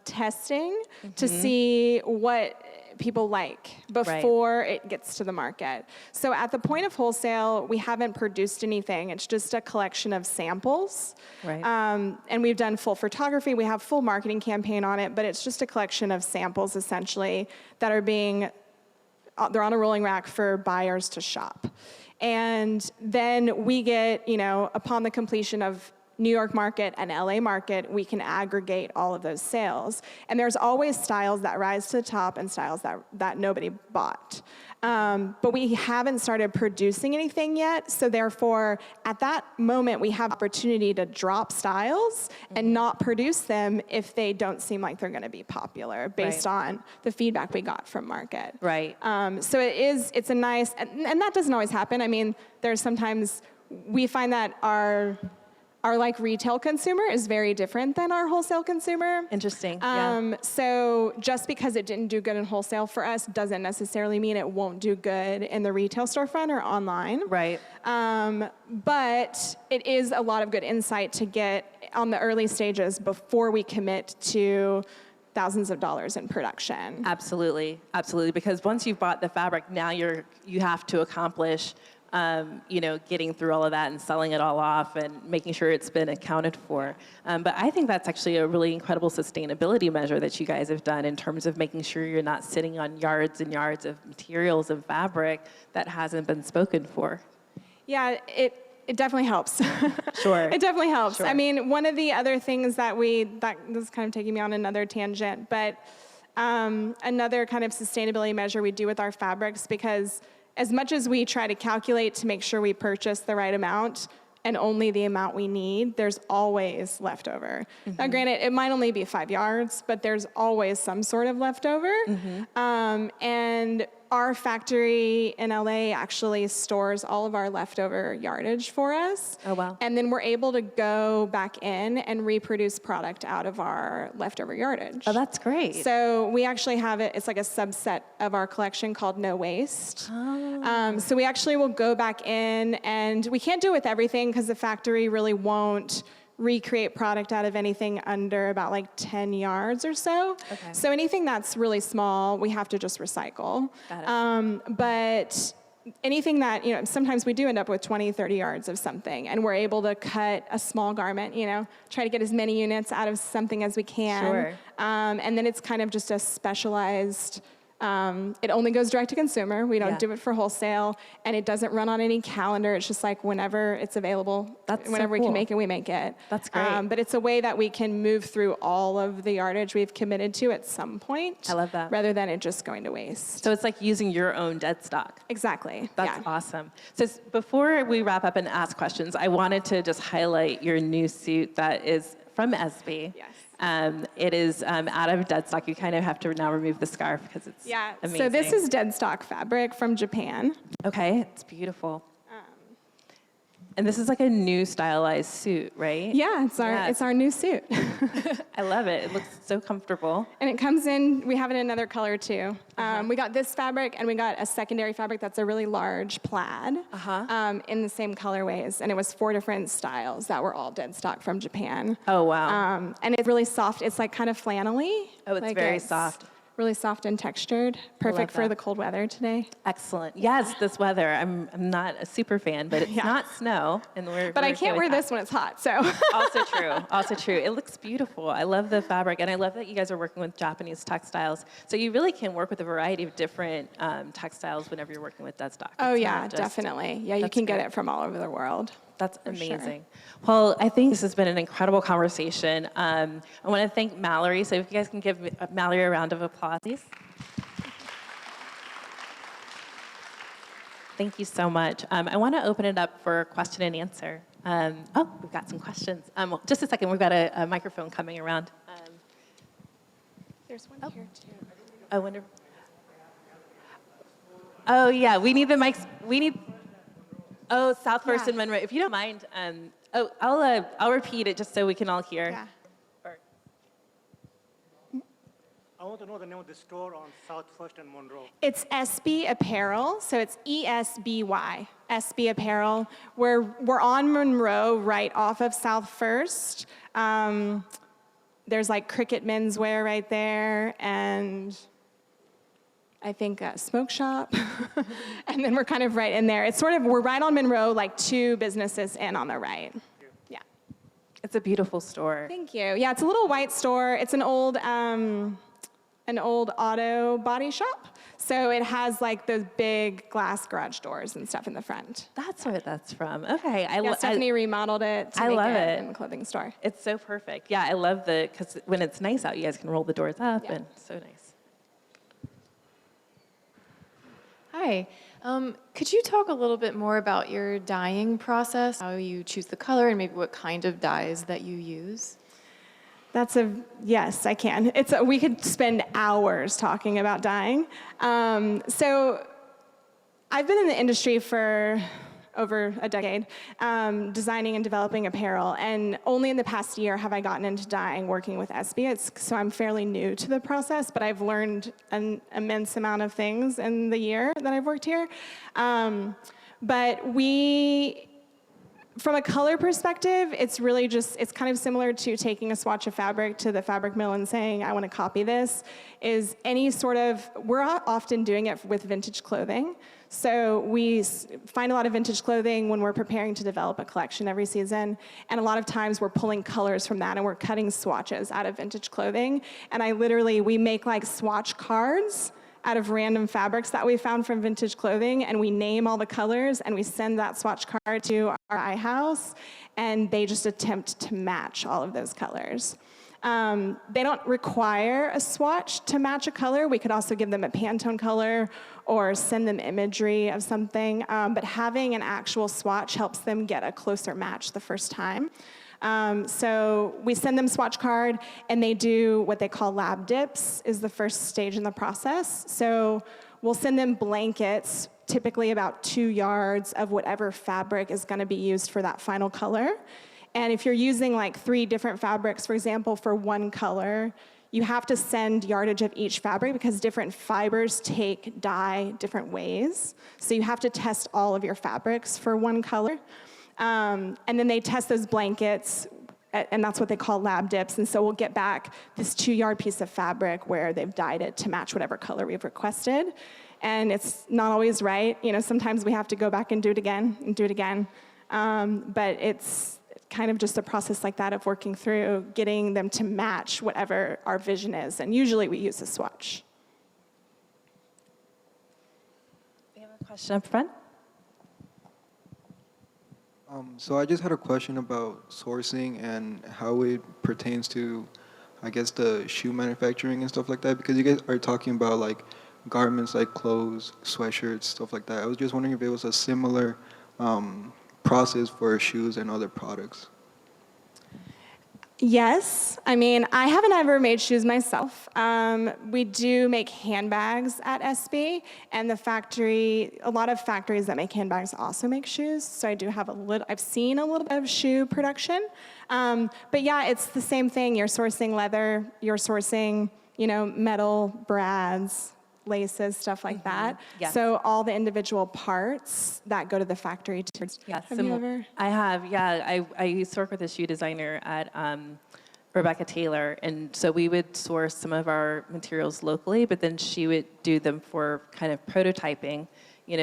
testing to see what people like before it gets to the market. So at the point of wholesale, we haven't produced anything. It's just a collection of samples. Right. And we've done full photography. We have full marketing campaign on it, but it's just a collection of samples essentially that are they're on a rolling rack for buyers to shop. And then we get, upon the completion of New York market and LA market, we can aggregate all of those sales. And there's always styles that rise to the top and styles that nobody bought. But we haven't started producing anything yet, so therefore, at that moment, we have opportunity to drop styles and not produce them if they don't seem like they're gonna be popular based on the feedback we got from market. Right. So it's a nice, and that doesn't always happen. I mean, there's sometimes, we find that our retail consumer is very different than our wholesale consumer. Interesting. So just because it didn't do good in wholesale for us doesn't necessarily mean it won't do good in the retail storefront or online. Right. But it is a lot of good insight to get on the early stages before we commit to thousands of dollars in production. Absolutely, absolutely. Because once you've bought the fabric, now you have to accomplish getting through all of that and selling it all off and making sure it's been accounted for. But I think that's actually a really incredible sustainability measure that you guys have done in terms of making sure you're not sitting on yards and yards of materials and fabric that hasn't been spoken for. Yeah, it definitely helps. Sure. It definitely helps. Sure. I mean, one of the other things that this is kind of taking me on another tangent, but another kind of sustainability measure we do with our fabrics, because as much as we try to calculate to make sure we purchase the right amount and only the amount we need, there's always leftover. Mm-hmm. Now, granted, it might only be 5 yards, but there's always some sort of leftover. Mm-hmm. And our factory in LA actually stores all of our leftover yardage for us. Oh, wow. And then we're able to go back in and reproduce product out of our leftover yardage. Oh, that's great. So we actually have it's like a subset of our collection called No Waste. Oh. So we actually will go back in, and we can't do it with everything because the factory really won't recreate product out of anything under about like 10 yards or so. Okay. So anything that's really small, we have to just recycle. Got it. But anything that, sometimes we do end up with 20, 30 yards of something, and we're able to cut a small garment, try to get as many units out of something as we can. Sure. And then it's kind of just a specialized, it only goes direct to consumer. We don't do it for wholesale, and it doesn't run on any calendar. It's just like whenever it's available, whenever we can make it, we make it. That's great. But it's a way that we can move through all of the yardage we've committed to at some point. I love that. Rather than it just going to waste. So it's like using your own dead stock. Exactly. That's awesome. So before we wrap up and ask questions, I wanted to just highlight your new suit that is from SB. Yes. It is out of dead stock. You kind of have to now remove the scarf because it's amazing. So this is dead stock fabric from Japan. Okay, it's beautiful. And this is like a new stylized suit, right? Yeah, it's our new suit. I love it. It looks so comfortable. And it comes in, we have it in another color too. We got this fabric, and we got a secondary fabric that's a really large plaid in the same colorways. And it was 4 different styles that were all dead stock from Japan. Oh, wow. And it's really soft. It's like kind of flannelly. Oh, it's very soft. Really soft and textured. Perfect for the cold weather today. Excellent. Yes, this weather. I'm not a super fan, but it's not snow, and But I can't wear this when it's hot, so. Also true. Also true. It looks beautiful. I love the fabric, and I love that you guys are working with Japanese textiles. So you really can work with a variety of different textiles whenever you're working with dead stock. Oh yeah, definitely. Yeah, you can get it from all over the world. That's amazing. Sure. Well, I think this has been an incredible conversation. I want to thank Mallory. So if you guys can give Mallory a round of applause, please. Thank you so much. I want to open it up for question and answer. We've got some questions. Just a second. We've got a microphone coming around. There's one here too. I wonder. Oh yeah, we need the mics. We need. Oh, South First and Monroe. If you don't mind, I'll repeat it just so we can all hear. Yeah. I want to know the name of the store on South First and Monroe. It's SB Apparel, so it's ESBY, SB Apparel. We're on Monroe, right off of South First. There's like Cricket Menswear right there, and I think a smoke shop. And then we're kind of right in there. It's we're right on Monroe, like 2 businesses in on the right. Yeah. It's a beautiful store. Thank you. Yeah, it's a little white store. It's an old auto body shop. So it has like those big glass garage doors and stuff in the front. That's where that's from. Okay. Stephanie remodeled it to make it in the clothing store. It's so perfect. Yeah, I love because when it's nice out, you guys can roll the doors up and so nice. Hi. Could you talk a little bit more about your dyeing process, how you choose the color, and maybe what kind of dyes that you use? Yes, I can. We could spend hours talking about dyeing. So I've been in the industry for over a decade, designing and developing apparel, and only in the past year have I gotten into dyeing working with SB. So I'm fairly new to the process, but I've learned an immense amount of things in the year that I've worked here. But From a color perspective, it's really just, it's kind of similar to taking a swatch of fabric to the fabric mill and saying, I want to copy this, is any sort of, we're often doing it with vintage clothing. So we find a lot of vintage clothing when we're preparing to develop a collection every season. And a lot of times we're pulling colors from that and we're cutting swatches out of vintage clothing. And we make like swatch cards out of random fabrics that we found from vintage clothing, and we name all the colors, and we send that swatch card to our dye house, and they just attempt to match all of those colors. They don't require a swatch to match a color. We could also give them a Pantone color or send them imagery of something, but having an actual swatch helps them get a closer match the first time. So we send them swatch card, and they do what they call lab dips, is the first stage in the process. So we'll send them blankets, typically about 2 yards of whatever fabric is going to be used for that final color. And if you're using like 3 different fabrics, for example, for one color, you have to send yardage of each fabric because different fibers take dye different ways. So you have to test all of your fabrics for one color. And then they test those blankets, and that's what they call lab dips. And so we'll get back this 2-yard piece of fabric where they've dyed it to match whatever color we've requested. And it's not always right. You know, sometimes we have to go back and do it again and do it again. But it's kind of just a process like that of working through getting them to match whatever our vision is. And usually we use a swatch. We have a question up front. So I just had a question about sourcing and how it pertains to, I guess, the shoe manufacturing and stuff like that, because you guys are talking about like garments like clothes, sweatshirts, stuff like that. I was just wondering if it was a similar process for shoes and other products. Yes. I mean, I haven't ever made shoes myself. We do make handbags at SB, and a lot of factories that make handbags also make shoes. So I do have I've seen a little bit of shoe production. But yeah, it's the same thing. You're sourcing leather, you're sourcing, metal, brads, laces, stuff like that. Yes. So all the individual parts that go to the factory. Yes, Have you ever? I have. Yeah, I used to work with a shoe designer at Rebecca Taylor, and so we would source some of our materials locally, but then she would do them for kind of prototyping.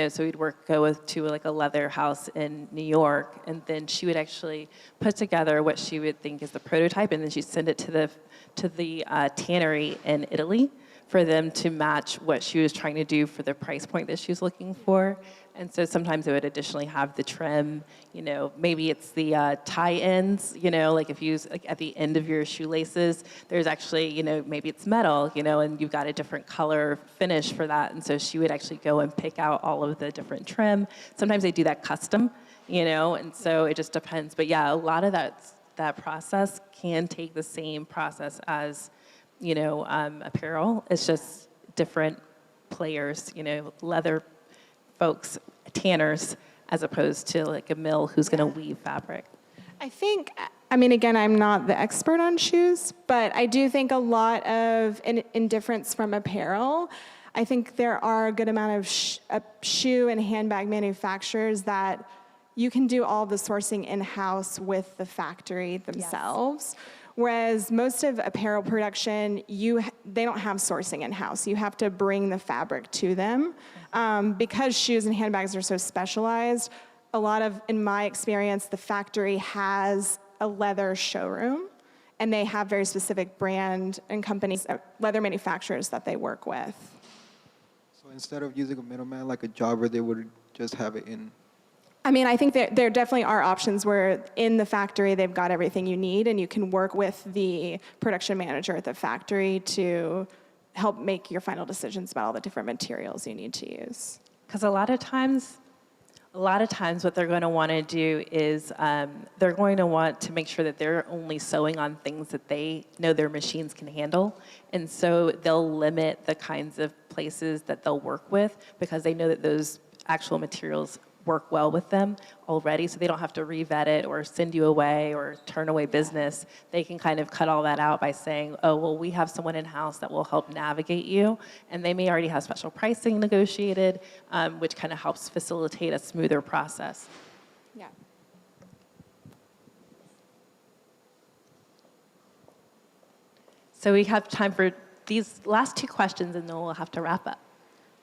So we'd go to like a leather house in New York, and then she would actually put together what she would think is the prototype, and then she'd send it to the tannery in Italy for them to match what she was trying to do for the price point that she was looking for. And so sometimes it would additionally have the trim, maybe it's the tie-ins, like if you use like at the end of your shoelaces, there's actually, maybe it's metal, and you've got a different color finish for that. And so she would actually go and pick out all of the different trim. Sometimes they do that custom, and so it just depends. But yeah, a lot of that process can take the same process as apparel. It's just different players, leather folks, tanners, as opposed to like a mill who's going to weave fabric. Again, I'm not the expert on shoes, but I do think a lot of indifference from apparel. I think there are a good amount of shoe and handbag manufacturers that you can do all the sourcing in-house with the factory themselves. Yes. Whereas most of apparel production, they don't have sourcing in-house. You have to bring the fabric to them. Because shoes and handbags are so specialized, in my experience, the factory has a leather showroom, and they have very specific brand and companies, leather manufacturers that they work with. So instead of using a middleman like a jobber, they would just have it in? I think there definitely are options where in the factory they've got everything you need, and you can work with the production manager at the factory to help make your final decisions about all the different materials you need to use. Because a lot of times what they're going to want to do is they're going to want to make sure that they're only sewing on things that they know their machines can handle. And so they'll limit the kinds of places that they'll work with because they know that those actual materials work well with them already, so they don't have to re-vet it or send you away or turn away business. They can kind of cut all that out by saying, oh, well, we have someone in-house that will help navigate you, and they may already have special pricing negotiated, which kind of helps facilitate a smoother process. Yeah. So we have time for these last 2 questions, and then we'll have to wrap up.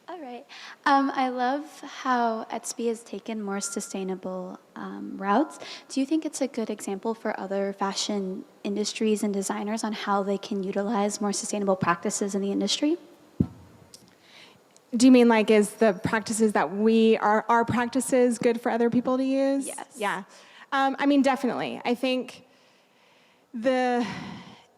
All right. I love how Etsby has taken more sustainable routes. Do you think it's a good example for other fashion industries and designers on how they can utilize more sustainable practices in the industry? Do you mean like is the practices that our practices good for other people to use? Yes. Yeah. I mean, definitely. I think the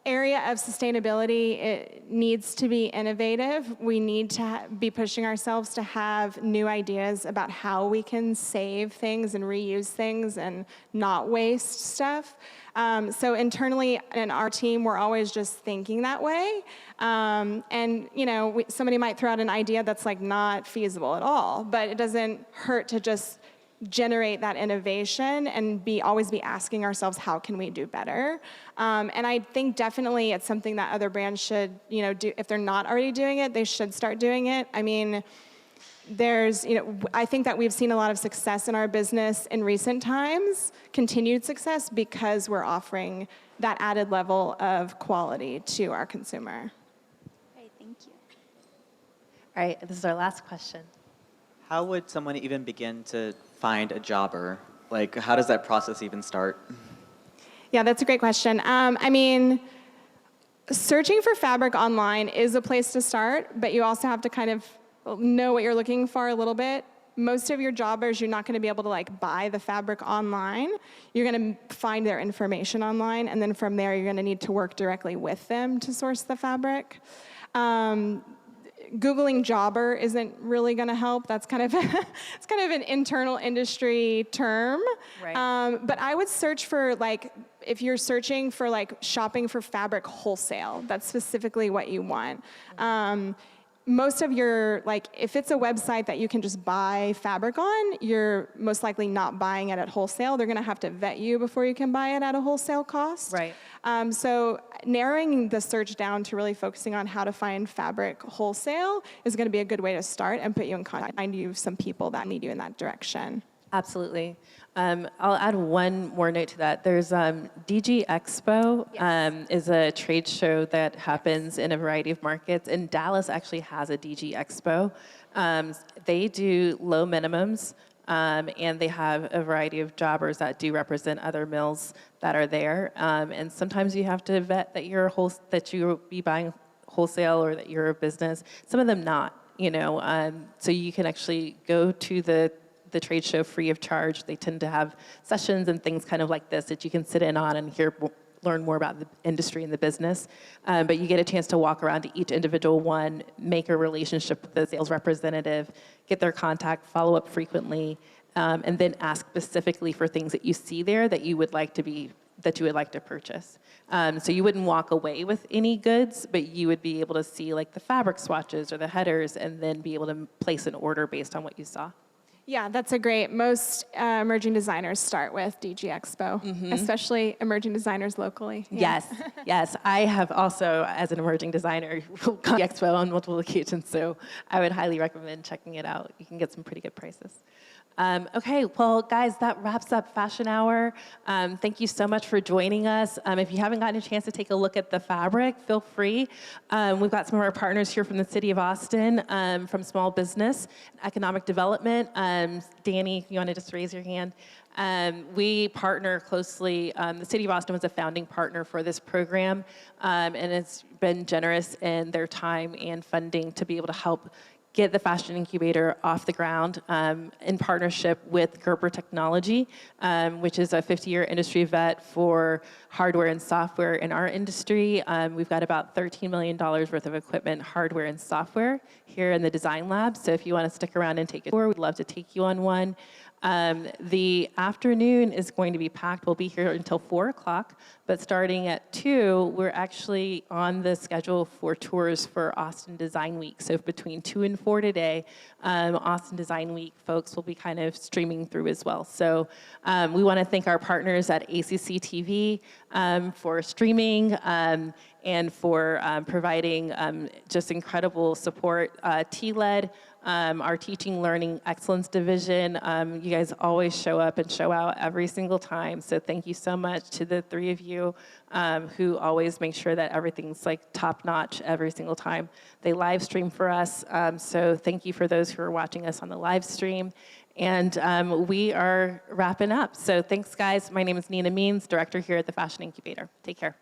area of sustainability, it needs to be innovative. We need to be pushing ourselves to have new ideas about how we can save things and reuse things and not waste stuff. So internally in our team, we're always just thinking that way. And you know, somebody might throw out an idea that's like not feasible at all, but it doesn't hurt to just generate that innovation and always be asking ourselves, how can we do better? And I think definitely it's something that other brands should, you know, do. If they're not already doing it, they should start doing it. I mean, I think that we've seen a lot of success in our business in recent times, continued success, because we're offering that added level of quality to our consumer. Great, thank you. All right, this is our last question. How would someone even begin to find a jobber? Like, how does that process even start? Yeah, that's a great question. I mean, searching for fabric online is a place to start, but you also have to kind of know what you're looking for a little bit. Most of your jobbers, you're not going to be able to like buy the fabric online. You're going to find their information online, and then from there, you're going to need to work directly with them to source the fabric. Googling jobber isn't really going to help. That's kind of it's kind of an internal industry term. Right. But I would search for like, if you're searching for like shopping for fabric wholesale, that's specifically what you want. Most of your, like, if it's a website that you can just buy fabric on, you're most likely not buying it at wholesale. They're going to have to vet you before you can buy it at a wholesale cost. Right. So narrowing the search down to really focusing on how to find fabric wholesale is going to be a good way to start and put you in contact, find you some people that need you in that direction. Absolutely. I'll add one more note to that. There's DG Expo is a trade show that happens in a variety of markets, and Dallas actually has a DG Expo. They do low minimums, and they have a variety of jobbers that do represent other mills that are there. And sometimes you have to vet that you'll be buying wholesale or that you're a business. Some of them not, you know. So you can actually go to the trade show free of charge. They tend to have sessions and things kind of like this that you can sit in on and learn more about the industry and the business. But you get a chance to walk around to each individual one, make a relationship with the sales representative, get their contact, follow up frequently, and then ask specifically for things that you see there that you would like to purchase. So you wouldn't walk away with any goods, but you would be able to see like the fabric swatches or the headers and then be able to place an order based on what you saw. Yeah, that's a great. Most emerging designers start with DG Expo, especially emerging designers locally. Yeah. Yes. I have also, as an emerging designer, gone to the Expo on multiple occasions, so I would highly recommend checking it out. You can get some pretty good prices. Okay, well, guys, that wraps up Fashion Hour. Thank you so much for joining us. If you haven't gotten a chance to take a look at the fabric, feel free. We've got some of our partners here from the City of Austin, from Small Business, Economic Development. Danny, if you want to just raise your hand. We partner closely. The City of Austin was a founding partner for this program, and it's been generous in their time and funding to be able to help get the Fashion Incubator off the ground in partnership with Gerber Technology, which is a 50-year industry vet for hardware and software in our industry. We've got about $13 million worth of equipment, hardware and software here in the design lab. So if you want to stick around and take a tour, we'd love to take you on one. The afternoon is going to be packed. We'll be here until 4 o'clock, but starting at 2, we're actually on the schedule for tours for Austin Design Week. So between 2 and 4 today, Austin Design Week folks will be kind of streaming through as well. So we want to thank our partners at ACCTV for streaming and for providing just incredible support. T-LED our Teaching Learning Excellence Division. You guys always show up and show out every single time. So thank you so much to the three of you who always make sure that everything's like top notch every single time. They live stream for us. So thank you for those who are watching us on the live stream. And we are wrapping up. So thanks, guys. My name is Nina Means, director here at the Fashion Incubator. Take care.